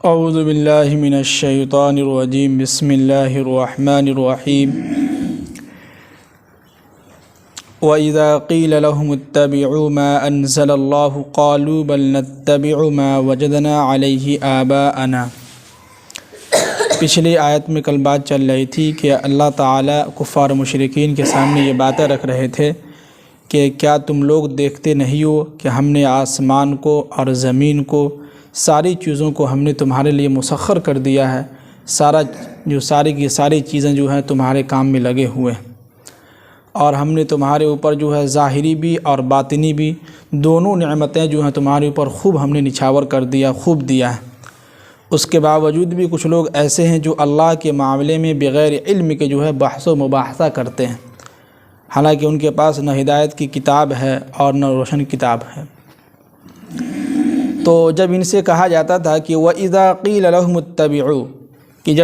اعوذ باللہ من الشیطان الرجیم بسم اللہ الرحمن الرحیم وَإِذَا قِيلَ لَهُمُ اتَّبِعُوا مَا أَنزَلَ اللَّهُ قَالُوا بَلْ نَتَّبِعُ مَا وَجَدْنَا عَلَيْهِ آبَاءَنَا۔ پچھلی آیت میں کل بات چل رہی تھی کہ اللہ تعالیٰ کفار مشرکین کے سامنے یہ باتیں رکھ رہے تھے کہ کیا تم لوگ دیکھتے نہیں ہو کہ ہم نے آسمان کو اور زمین کو ساری چیزوں کو ہم نے تمہارے لیے مسخر کر دیا ہے، ساری کی ساری چیزیں جو ہیں تمہارے کام میں لگے ہوئے ہیں، اور ہم نے تمہارے اوپر جو ہے ظاہری بھی اور باطنی بھی دونوں نعمتیں جو ہیں تمہارے اوپر خوب ہم نے نچھاور کر دیا، خوب دیا ہے۔ اس کے باوجود بھی کچھ لوگ ایسے ہیں جو اللہ کے معاملے میں بغیر علم کے جو ہے بحث و مباحثہ کرتے ہیں، حالانکہ ان کے پاس نہ ہدایت کی کتاب ہے اور نہ روشن کتاب ہے۔ تو جب ان سے کہا جاتا تھا کہ وَإِذَا قِيلَ لَهُمُ اتَّبِعُوا، کہ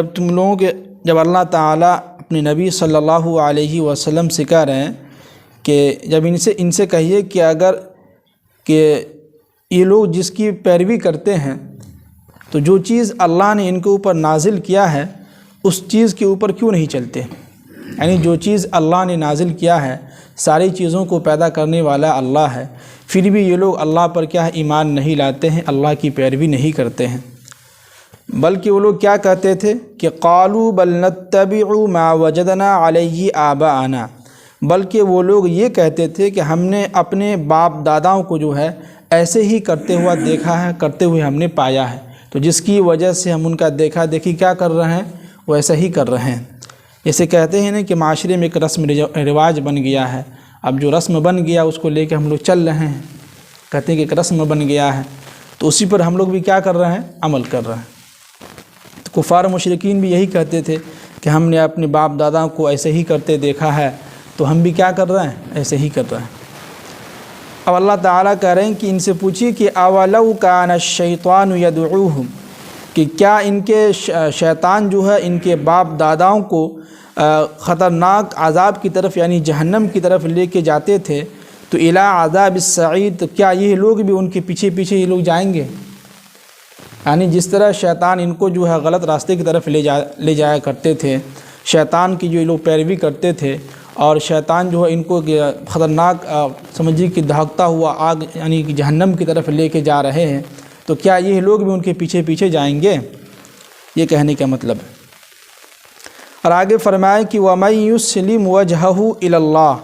جب اللہ تعالیٰ اپنے نبی صلی اللہ علیہ وسلم سے کہہ رہے ہیں کہ جب ان سے کہیے کہ اگر کہ یہ لوگ جس کی پیروی کرتے ہیں تو جو چیز اللہ نے ان کے اوپر نازل کیا ہے اس چیز کے اوپر کیوں نہیں چلتے، یعنی جو چیز اللہ نے نازل کیا ہے، ساری چیزوں کو پیدا کرنے والا اللہ ہے، پھر بھی یہ لوگ اللہ پر کیا ہے ایمان نہیں لاتے ہیں، اللہ کی پیروی نہیں کرتے ہیں۔ بلکہ وہ لوگ کیا کہتے تھے کہ قالوا بل نتبع ما وجدنا علیہ آباءنا، بلکہ وہ لوگ یہ کہتے تھے کہ ہم نے اپنے باپ داداؤں کو جو ہے ایسے ہی کرتے ہوا دیکھا ہے، کرتے ہوئے ہم نے پایا ہے، تو جس کی وجہ سے ہم ان کا دیکھا دیکھی کیا کر رہے ہیں، وہ ایسا ہی کر رہے ہیں۔ جیسے کہتے ہیں نا کہ معاشرے میں ایک رسم رواج بن گیا ہے، اب جو رسم بن گیا اس کو لے کے ہم لوگ چل رہے ہیں، کہتے ہیں کہ ایک رسم بن گیا ہے تو اسی پر ہم لوگ بھی کیا کر رہے ہیں، عمل کر رہے ہیں۔ تو کفار مشرکین بھی یہی کہتے تھے کہ ہم نے اپنے باپ دادا کو ایسے ہی کرتے دیکھا ہے تو ہم بھی کیا کر رہے ہیں، ایسے ہی کر رہے ہیں۔ اب اللہ تعالیٰ کہہ رہے ہیں کہ ان سے پوچھیے کہ اولو کان الشیطان یدعوہم، کہ کیا ان کے شیطان جو ہے ان کے باپ داداؤں کو خطرناک عذاب کی طرف یعنی جہنم کی طرف لے کے جاتے تھے، تو الی عذاب السعیر، تو کیا یہ لوگ بھی ان کے پیچھے پیچھے یہ لوگ جائیں گے؟ یعنی جس طرح شیطان ان کو جو ہے غلط راستے کی طرف لے جایا کرتے تھے، شیطان کی جو یہ لوگ پیروی کرتے تھے، اور شیطان جو ہے ان کو خطرناک سمجھیے کہ دھاکتا ہوا آگ یعنی کہ جہنم کی طرف لے کے جا رہے ہیں، تو کیا یہ لوگ بھی ان کے پیچھے پیچھے جائیں گے؟ یہ کہنے کا مطلب ہے۔ اور آگے فرمائے کہ وَمَن يُسْلِمْ وَجْهَهُ إِلَى اللَّهِ،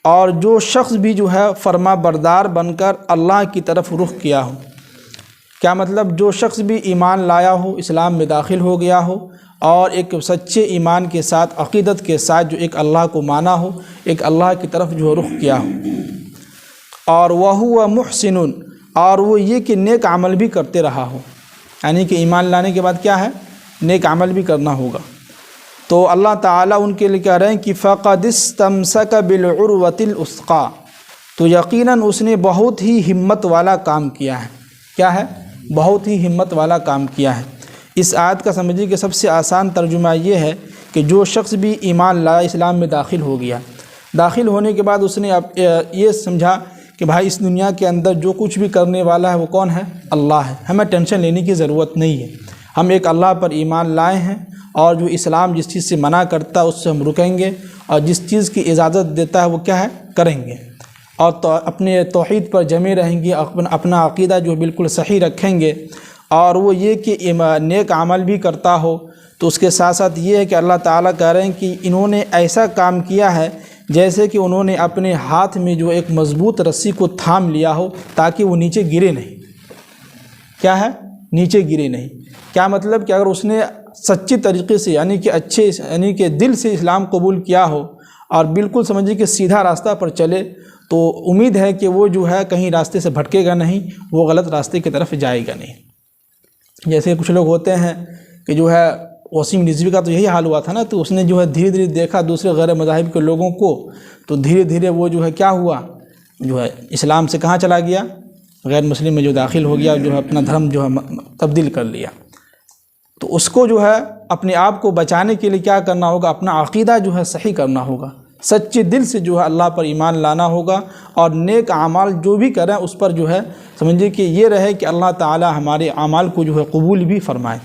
اور جو شخص بھی جو ہے فرما بردار بن کر اللہ کی طرف رخ کیا ہو۔ کیا مطلب؟ جو شخص بھی ایمان لایا ہو، اسلام میں داخل ہو گیا ہو، اور ایک سچے ایمان کے ساتھ عقیدت کے ساتھ جو ایک اللہ کو مانا ہو، ایک اللہ کی طرف جو رخ کیا ہو، اور وَهُوَ مُحْسِنٌ، اور وہ یہ کہ نیک عمل بھی کرتے رہا ہو، یعنی کہ ایمان لانے کے بعد کیا ہے، نیک عمل بھی کرنا ہوگا۔ تو اللہ تعالیٰ ان کے لیے کہہ رہے ہیں کہ فَقَدِ اسْتَمْسَكَ بِالْعُرْوَةِ الْوُثْقَىٰ، تو یقیناً اس نے بہت ہی ہمت والا کام کیا ہے۔ کیا ہے؟ بہت ہی ہمت والا کام کیا ہے۔ اس آیت کا سمجھیے کہ سب سے آسان ترجمہ یہ ہے کہ جو شخص بھی ایمان لایا، اسلام میں داخل ہو گیا، داخل ہونے کے بعد اس نے یہ سمجھا کہ بھائی اس دنیا کے اندر جو کچھ بھی کرنے والا ہے وہ کون ہے؟ اللہ ہے، ہمیں ٹینشن لینے کی ضرورت نہیں ہے، ہم ایک اللہ پر ایمان لائے ہیں، اور جو اسلام جس چیز سے منع کرتا ہے اس سے ہم رکیں گے، اور جس چیز کی اجازت دیتا ہے وہ کیا ہے، کریں گے، اور اپنے توحید پر جمے رہیں گے، اپنا عقیدہ جو بالکل صحیح رکھیں گے، اور وہ یہ کہ نیک عمل بھی کرتا ہو۔ تو اس کے ساتھ ساتھ یہ ہے کہ اللہ تعالیٰ کہہ رہے ہیں کہ انہوں نے ایسا کام کیا ہے جیسے کہ انہوں نے اپنے ہاتھ میں جو ایک مضبوط رسی کو تھام لیا ہو تاکہ وہ نیچے گرے نہیں۔ کیا ہے؟ نیچے گرے نہیں۔ کیا مطلب کہ اگر اس نے سچی طریقے سے یعنی کہ دل سے اسلام قبول کیا ہو اور بالکل سمجھیے کہ سیدھا راستہ پر چلے، تو امید ہے کہ وہ جو ہے کہیں راستے سے بھٹکے گا نہیں، وہ غلط راستے کی طرف جائے گا نہیں۔ جیسے کچھ لوگ ہوتے ہیں کہ جو ہے وسیم رضوی کا تو یہی حال ہوا تھا نا، تو اس نے جو ہے دھیرے دھیرے دیکھا دوسرے غیر مذاہب کے لوگوں کو، تو دھیرے دھیرے وہ جو ہے کیا ہوا، جو ہے اسلام سے کہاں چلا گیا، غیر مسلم میں جو داخل ہو گیا، جو ہے اپنا دھرم جو ہے تبدیل کر لیا۔ تو اس کو جو ہے اپنے آپ کو بچانے کے لیے کیا کرنا ہوگا، اپنا عقیدہ جو ہے صحیح کرنا ہوگا، سچے دل سے جو ہے اللہ پر ایمان لانا ہوگا، اور نیک اعمال جو بھی کریں اس پر جو ہے سمجھیے کہ یہ رہے کہ اللہ تعالی ہمارے اعمال کو جو ہے قبول بھی فرمائے۔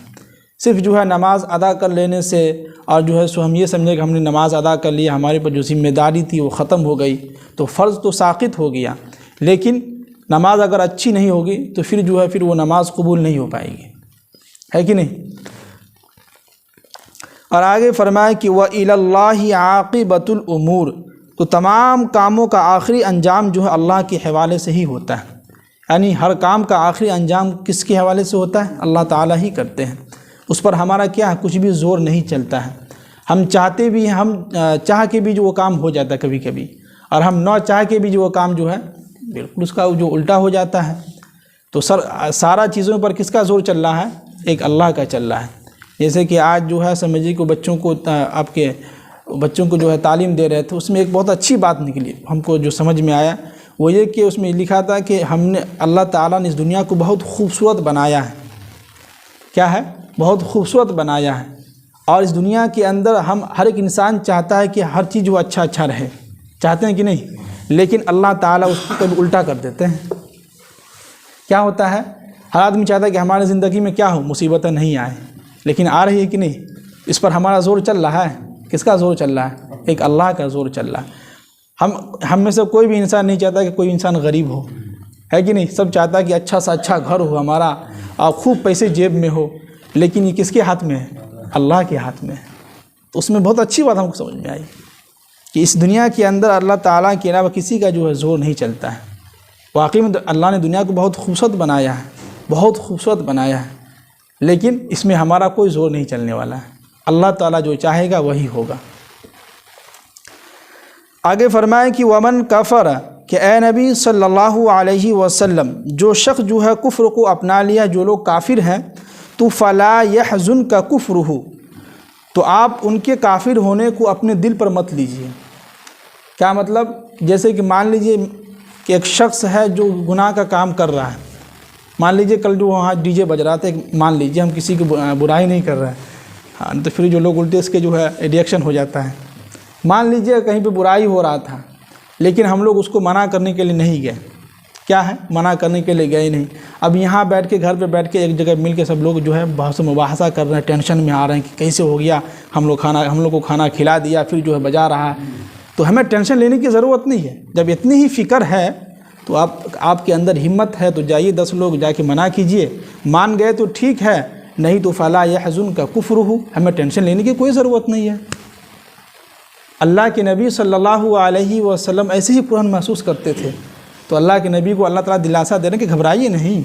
صرف جو ہے نماز ادا کر لینے سے اور جو ہے سو ہم یہ سمجھیں کہ ہم نے نماز ادا کر لی، ہمارے پر جو ذمہ داری تھی وہ ختم ہو گئی، تو فرض تو ساقط ہو گیا، لیکن نماز اگر اچھی نہیں ہوگی تو پھر جو ہے پھر وہ نماز قبول نہیں ہو پائے گی، ہے کہ نہیں؟ اور آگے فرمائے کہ وَإِلَى اللَّهِ عَاقِبَةُ الْأُمُورِ، تو تمام کاموں کا آخری انجام جو ہے اللہ کے حوالے سے ہی ہوتا ہے، یعنی ہر کام کا آخری انجام کس کے حوالے سے ہوتا ہے؟ اللہ تعالیٰ ہی کرتے ہیں، اس پر ہمارا کیا ہے؟ کچھ بھی زور نہیں چلتا ہے۔ ہم چاہتے بھی ہیں، ہم چاہ کے بھی جو وہ کام ہو جاتا ہے کبھی کبھی، اور ہم نہ چاہ کے بھی جو وہ کام جو ہے بالکل اس کا جو الٹا ہو جاتا ہے۔ تو سارا چیزوں پر کس کا زور چل رہا ہے؟ ایک اللہ کا چل رہا ہے۔ جیسے کہ آج جو ہے سمجھیے کہ بچوں کو آپ کے بچوں کو جو ہے تعلیم دے رہے تھے، اس میں ایک بہت اچھی بات نکلی ہم کو، جو سمجھ میں آیا وہ یہ کہ اس میں لکھا تھا کہ ہم نے اللہ تعالیٰ نے اس دنیا کو بہت خوبصورت بنایا ہے۔ کیا ہے؟ بہت خوبصورت بنایا ہے، اور اس دنیا کے اندر ہم ہر ایک انسان چاہتا ہے کہ ہر چیز وہ اچھا رہے، چاہتے ہیں کہ نہیں؟ لیکن اللہ تعالیٰ اس کو کبھی الٹا کر دیتے ہیں۔ کیا ہوتا ہے؟ ہر آدمی چاہتا ہے کہ ہماری زندگی میں کیا ہو؟ مصیبتیں نہیں آئیں، لیکن آ رہی ہے کہ نہیں؟ اس پر ہمارا زور چل رہا ہے۔ کس کا زور چل رہا ہے؟ ایک اللہ کا زور چل رہا ہے۔ ہم میں سے کوئی بھی انسان نہیں چاہتا کہ کوئی انسان غریب ہو، ہے کہ نہیں؟ سب چاہتا ہے کہ اچھا سا اچھا گھر ہو ہمارا، اور خوب پیسے جیب میں ہو، لیکن یہ کس کے ہاتھ میں ہے؟ اللہ کے ہاتھ میں ہے۔ تو اس میں بہت اچھی بات ہم کو سمجھ میں آئی کہ اس دنیا کے اندر اللہ تعالیٰ کے علاوہ کسی کا جو ہے زور نہیں چلتا ہے۔ واقعی میں اللہ نے دنیا کو بہت خوبصورت بنایا ہے، بہت خوبصورت بنایا ہے، لیکن اس میں ہمارا کوئی زور نہیں چلنے والا ہے۔ اللہ تعالیٰ جو چاہے گا وہی ہوگا۔ آگے فرمائے کہ ومن کفر، کہ اے نبی صلی اللہ علیہ وسلم، جو شخص جو ہے کفر کو اپنا لیا، جو لوگ کافر ہیں، تو فلا يحزنک کفرہ، تو آپ ان کے کافر ہونے کو اپنے دل پر مت لیجیے۔ کیا مطلب؟ جیسے کہ مان لیجیے کہ ایک شخص ہے جو گناہ کا کام کر رہا ہے، مان لیجیے کل جو وہاں ڈی جے بج رہا تھا، مان لیجیے ہم کسی کی برائی نہیں کر رہے ہیں، ہاں تو پھر جو لوگ الٹے اس کے جو ہے ریئیکشن ہو جاتا ہے۔ مان لیجیے کہیں پہ برائی ہو رہا تھا، لیکن ہم لوگ اس کو منع کرنے کے لیے نہیں گئے۔ کیا ہے؟ منع کرنے کے لیے گئے نہیں۔ اب یہاں بیٹھ کے گھر پہ بیٹھ کے ایک جگہ مل کے سب لوگ جو ہے بحث و مباحثہ کر رہے ہیں، ٹینشن میں آ رہے ہیں کہ کیسے ہو گیا، ہم لوگ کو کھانا کھلا دیا، پھر جو ہے بجا رہا ہے۔ تو ہمیں ٹینشن لینے کی ضرورت نہیں ہے۔ جب اتنی ہی فکر ہے تو آپ کے اندر ہمت ہے تو جائیے 10 لوگ جا کے منع کیجئے، مان گئے تو ٹھیک ہے، نہیں تو فلا يحزنک کفرہ، ہمیں ٹینشن لینے کی کوئی ضرورت نہیں ہے۔ اللہ کے نبی صلی اللہ علیہ وسلم ایسے ہی پرہن محسوس کرتے تھے، تو اللہ کے نبی کو اللہ تعالیٰ دلاسا دے رہے ہیں کہ گھبرائیے نہیں،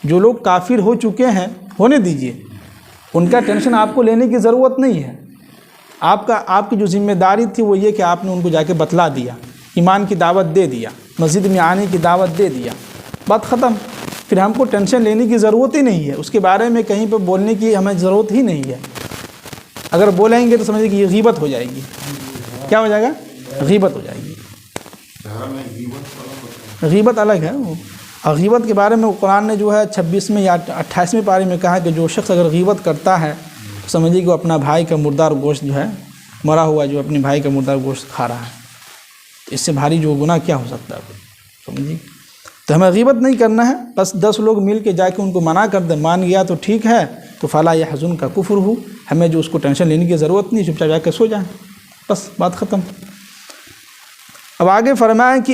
جو لوگ کافر ہو چکے ہیں ہونے دیجئے، ان کا ٹینشن آپ کو لینے کی ضرورت نہیں ہے۔ آپ کی جو ذمہ داری تھی وہ یہ کہ آپ نے ان کو جا کے بتلا دیا، ایمان کی دعوت دے دیا، مسجد میں آنے کی دعوت دے دیا، بات ختم۔ پھر ہم کو ٹینشن لینے کی ضرورت ہی نہیں ہے، اس کے بارے میں کہیں پہ بولنے کی ہمیں ضرورت ہی نہیں ہے۔ اگر بولیں گے تو سمجھیں کہ یہ غیبت ہو جائے گی۔ کیا ہو جائے گا؟ غیبت ہو جائے گی۔ غیبت الگ ہے، اور غیبت کے بارے میں قرآن نے جو ہے 26ویں یا 28ویں پارے میں کہا کہ جو شخص اگر غیبت کرتا ہے تو سمجھیے کہ وہ اپنا بھائی کا مردار گوشت جو ہے، مرا ہوا جو اپنے بھائی کا مردار گوشت کھا رہا ہے۔ اس سے بھاری جو گناہ کیا ہو سکتا ہے سمجھیے۔ تو ہمیں غیبت نہیں کرنا ہے، بس 10 لوگ مل کے جا کے ان کو منع کر دیں، مان گیا تو ٹھیک ہے، تو فلا يحزنک کفرہ، ہمیں جو اس کو ٹینشن لینے کی ضرورت نہیں، چپ چاپ جا کے سو جائیں، بس بات ختم۔ اب آگے فرمائیں کہ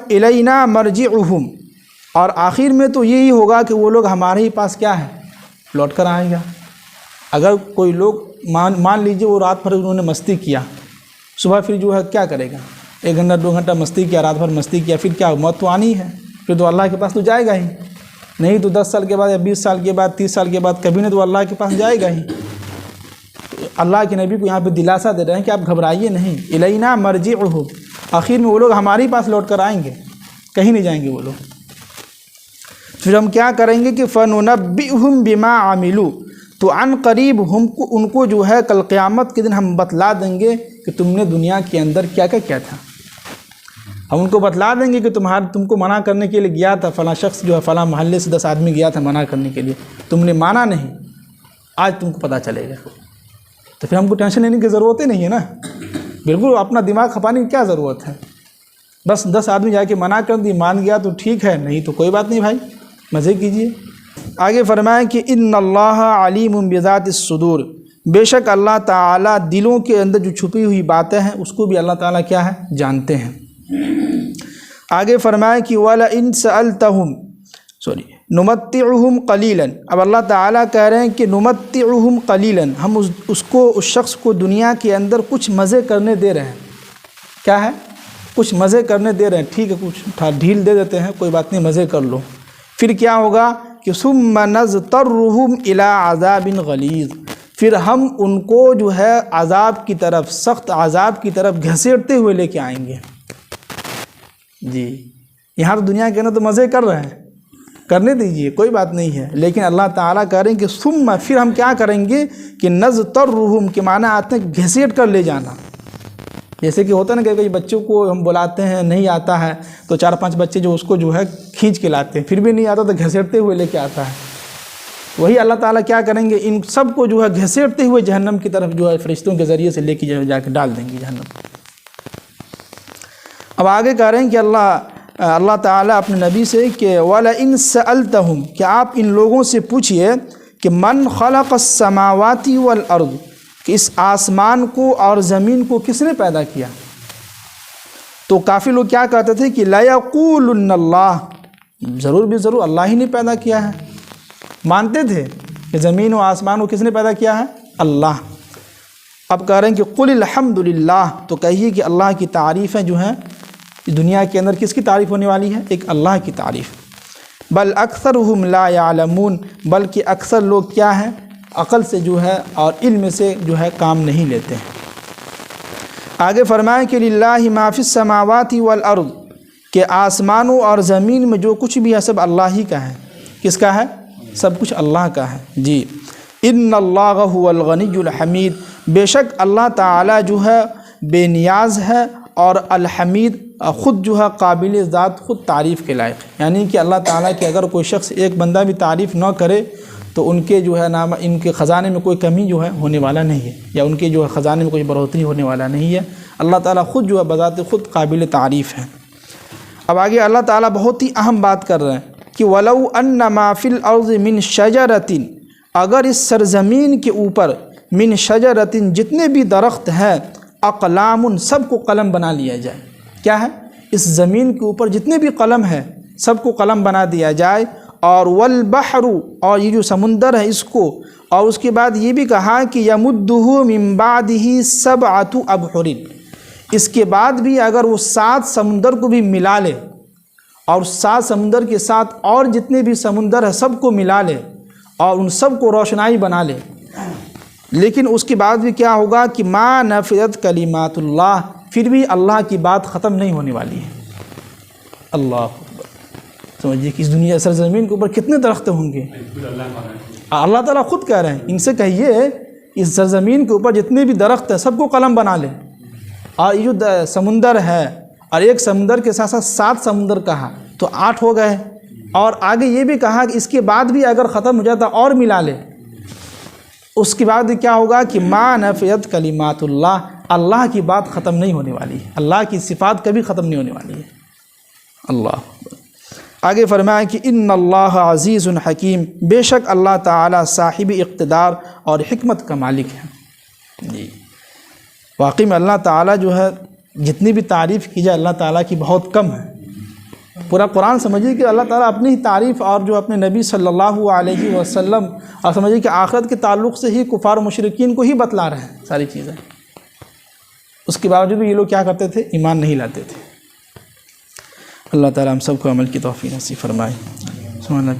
الینا مرجعہم، اور آخر میں تو یہی ہوگا کہ وہ لوگ ہمارے ہی پاس کیا ہے؟ لوٹ کر آئے گا۔ اگر کوئی لوگ مان لیجیے وہ رات بھر انہوں نے مستی کیا، صبح پھر جو ہے کیا کرے گا؟ 1 گھنٹہ 2 گھنٹہ مستی کیا، رات بھر مستی کیا، پھر کیا؟ موت تو آنی ہے، پھر تو اللہ کے پاس تو جائے گا ہی، نہیں تو 10 سال کے بعد یا 20 سال کے بعد 30 سال کے بعد کبھی نہیں تو اللہ کے پاس جائے گا ہی۔ اللہ کے نبی کو یہاں پہ دلاسا دے رہے ہیں کہ آپ گھبرائیے نہیں، الینا مرجعہم، آخر میں وہ لوگ ہمارے پاس لوٹ کر آئیں گے، کہیں نہیں جائیں گے وہ لوگ۔ پھر ہم کیا کریں گے کہ فَنُنَبِّئُهُم بِمَا عَمِلُوا، تو عن قریب ان کو جو ہے کل قیامت کے دن ہم بتلا دیں گے کہ تم نے دنیا کے اندر کیا کیا تھا۔ ہم ان کو بتلا دیں گے کہ تم کو منع کرنے کے لیے گیا تھا، فلاں شخص جو ہے فلاں محلے سے 10 آدمی گیا تھا منع کرنے کے لیے، تم نے مانا نہیں، آج تم کو پتہ چلے گا۔ تو پھر ہم کو ٹینشن لینے کی ضرورت ہی نہیں ہے نا، بالکل اپنا دماغ کھپانے کی کیا ضرورت ہے؟ بس 10 آدمی جا کے منع کر دی، مان گیا تو ٹھیک ہے، نہیں تو کوئی بات نہیں بھائی، مزے کیجیے۔ آگے فرمائیں کہ ان اللہ علیم بذات الصدور، بے شک اللہ تعالیٰ دلوں کے اندر جو چھپی ہوئی باتیں ہیں اس کو بھی اللہ تعالیٰ کیا ہے؟ جانتے ہیں۔ آگے فرمائیں کہ وَلَئِن سَأَلْتَهُمْ نُمَتِّعُهُمْ قَلِيلًا، اب اللہ تعالیٰ کہہ رہے ہیں کہ نُمَتِّعُهُمْ قَلِيلًا، ہم اس شخص کو دنیا کے اندر کچھ مزے کرنے دے رہے ہیں۔ کیا ہے؟ کچھ مزے کرنے دے رہے ہیں، ٹھیک ہے، کچھ ڈھیل دے دیتے ہیں، کوئی بات نہیں، مزے کر لو۔ پھر کیا ہوگا کہ ثُمَّ نَضْطَرُّهُمْ إِلَىٰ عَذَابٍ غَلِيظٍ، پھر ہم ان کو جو ہے عذاب کی طرف، سخت عذاب کی طرف گھسیٹتے ہوئے لے کے آئیں گے۔ جی یہاں تو دنیا کے اندر تو مزے کر رہے ہیں، کرنے دیجئے، کوئی بات نہیں ہے، لیکن اللہ تعالیٰ کہہ رہے ہیں کہ ثم، پھر ہم کیا کریں گے کہ نضطرہم کے معنی آتے ہیں گھسیٹ کر لے جانا۔ جیسے کہ ہوتا ہے نا کہ کئی بچوں کو ہم بلاتے ہیں، نہیں آتا ہے تو 4-5 بچے جو اس کو جو ہے کھینچ کے لاتے ہیں، پھر بھی نہیں آتا تو گھسیٹتے ہوئے لے کے آتا ہے۔ وہی اللہ تعالیٰ کیا کریں گے، ان سب کو جو ہے گھسیٹتے ہوئے جہنم کی طرف جو ہے فرشتوں کے ذریعے سے لے کے جا کے ڈال دیں گے جہنم۔ اب آگے کہہ رہے ہیں کہ اللہ تعالیٰ اپنے نبی سے کہ وَلَئِن سَأَلْتَهُمْ، کہ آپ ان لوگوں سے پوچھئے کہ من خلق السماوات والارض، کہ اس آسمان کو اور زمین کو کس نے پیدا کیا؟ تو کافی لوگ کیا کہتے تھے کہ لَيَقُولُنَّ اللَّهُ، ضرور بھی ضرور اللہ ہی نے پیدا کیا ہے، مانتے تھے کہ زمین و آسمان کو کس نے پیدا کیا ہے؟ اللہ۔ اب کہہ رہے ہیں کہ قُلِ الْحَمْدُ لِلَّهِ، تو کہیے کہ اللہ کی تعریفیں جو ہیں دنیا کے اندر کس کی تعریف ہونے والی ہے؟ ایک اللہ کی تعریف۔ بل اکثرہم لا یعلمون، بلکہ اکثر لوگ کیا ہیں؟ عقل سے جو ہے اور علم سے جو ہے کام نہیں لیتے ہیں۔ آگے فرمائیں کہ للہ ما فی السماوات والارض، کہ آسمانوں اور زمین میں جو کچھ بھی ہے سب اللہ ہی کا ہے۔ کس کا ہے؟ سب کچھ اللہ کا ہے۔ جی ان اللہ هو الغنی الحمید، بے شک اللہ تعالی جو ہے بے نیاز ہے اور الحمید، خود جو ہے قابل ذات، خود تعریف کے لائق، یعنی کہ اللہ تعالیٰ کی اگر کوئی شخص ایک بندہ بھی تعریف نہ کرے تو ان کے جو ہے نام، ان کے خزانے میں کوئی کمی جو ہے ہونے والا نہیں ہے، یا ان کے جو ہے خزانے میں کوئی بڑھوتری ہونے والا نہیں ہے۔ اللہ تعالیٰ خود جو ہے بذات خود قابل تعریف ہے۔ اب آگے اللہ تعالیٰ بہت ہی اہم بات کر رہے ہیں کہ وَلَوْ أَنَّ مَا فِي الْأَرْضِ مِنْ شَجَرَةٍ، اگر اس سرزمین کے اوپر من شجرۃ، جتنے بھی درخت ہیں، اقلام، سب کو قلم بنا لیا جائے۔ کیا ہے؟ اس زمین کے اوپر جتنے بھی قلم ہے سب کو قلم بنا دیا جائے، اور والبحر، اور یہ جو سمندر ہے اس کو، اور اس کے بعد یہ بھی کہا کہ یمدہ من بعدہ سبعۃ ابحر، اس کے بعد بھی اگر وہ 7 سمندر کو بھی ملا لے، اور 7 سمندر کے ساتھ اور جتنے بھی سمندر ہے سب کو ملا لے اور ان سب کو روشنائی بنا لے، لیکن اس کے بعد بھی کیا ہوگا کہ ما نفدت کلمات اللہ، پھر بھی اللہ کی بات ختم نہیں ہونے والی ہے۔ اللہ اکبر، سمجھیے کہ اس دنیا سرزمین کے اوپر کتنے درخت ہوں گے۔ اللہ تعالیٰ خود کہہ رہے ہیں ان سے کہیے اس سرزمین کے اوپر جتنے بھی درخت ہیں سب کو قلم بنا لیں، اور یہ جو سمندر ہے، اور ایک سمندر کے ساتھ ساتھ 7 سمندر کہا تو 8 ہو گئے، اور آگے یہ بھی کہا کہ اس کے بعد بھی اگر ختم ہو جاتا اور ملا لے، اس کے بعد کیا ہوگا کہ ما نفیت کلمات اللہ، اللہ کی بات ختم نہیں ہونے والی ہے، اللہ کی صفات کبھی ختم نہیں ہونے والی ہے۔ اللہ آگے فرمایا کہ ان اللہ عزیز حکیم، بے شک اللہ تعالی صاحب اقتدار اور حکمت کا مالک ہے۔ جی واقعی میں اللہ تعالیٰ جو ہے جتنی بھی تعریف کی جائے اللہ تعالیٰ کی بہت کم ہے۔ پورا قرآن سمجھیے کہ اللہ تعالیٰ اپنی ہی تعریف اور جو اپنے نبی صلی اللہ علیہ وسلم، اور سمجھیے کہ آخرت کے تعلق سے ہی کفار و مشرکین کو ہی بتلا رہے ہیں ساری چیزیں، اس کے باوجود بھی یہ لوگ کیا کرتے تھے؟ ایمان نہیں لاتے تھے۔ اللہ تعالیٰ ہم سب کو عمل کی توفیق نصیب فرمائے۔